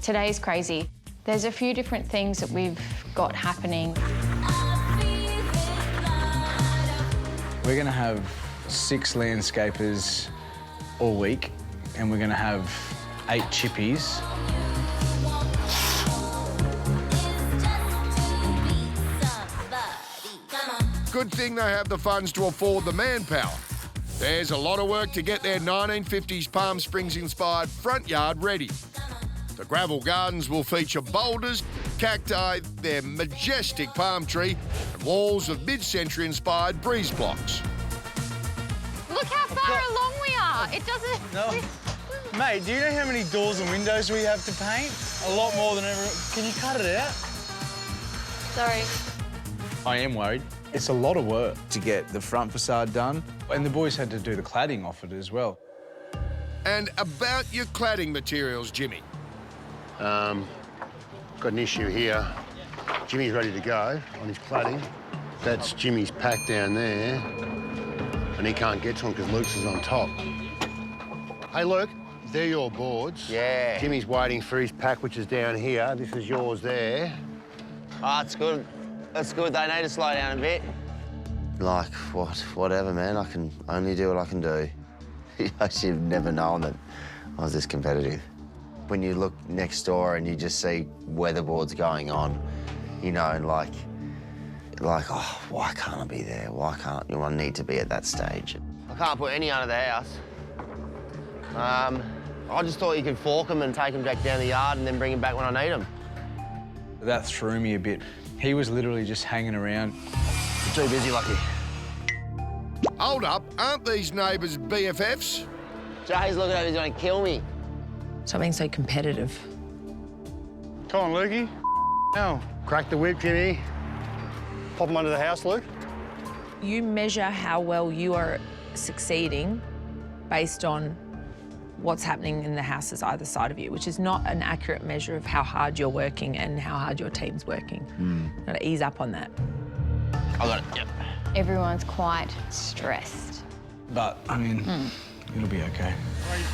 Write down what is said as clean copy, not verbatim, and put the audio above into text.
Today's crazy. There's a few different things that we've got happening. We're going to have 6 landscapers all week, and we're going to have 8 chippies. Good thing they have the funds to afford the manpower. There's a lot of work to get their 1950s Palm Springs-inspired front yard ready. The gravel gardens will feature boulders, cacti, their majestic palm tree, and walls of mid-century inspired breeze blocks. Look how far along we are. It doesn't... No. Mate, do you know how many doors and windows we have to paint? A lot more than ever. Can you cut it out? Sorry. I am worried. It's a lot of work to get the front facade done, and the boys had to do the cladding off it as well. And about your cladding materials, Jimmy. Got an issue here. Jimmy's ready to go on his cladding. That's Jimmy's pack down there, and he can't get to them because Luke's is on top. Hey, Luke, they're your boards. Yeah. Jimmy's waiting for his pack, which is down here. This is yours there. Oh, it's good. That's good. They need to slow down a bit. Like, whatever, man. I can only do what I can do. I should have never known that I was this competitive. When you look next door and you just see weatherboards going on, you know, and like, oh, why can't I be there? Why can't I need to be at that stage? I can't put any under the house. I just thought you could fork them and take them back down the yard and then bring them back when I need them. That threw me a bit. He was literally just hanging around. Too busy, Lucky. Hold up, aren't these neighbours BFFs? Jay's looking like he's going to kill me. Stop being so competitive. Come on, Lukey. No. Crack the whip, Jimmy. Pop them under the house, Luke. You measure how well you are succeeding based on what's happening in the houses either side of you, which is not an accurate measure of how hard you're working and how hard your team's working. Got to ease up on that. I got it, yep. Everyone's quite stressed. But, I mean, it'll be okay. Ready?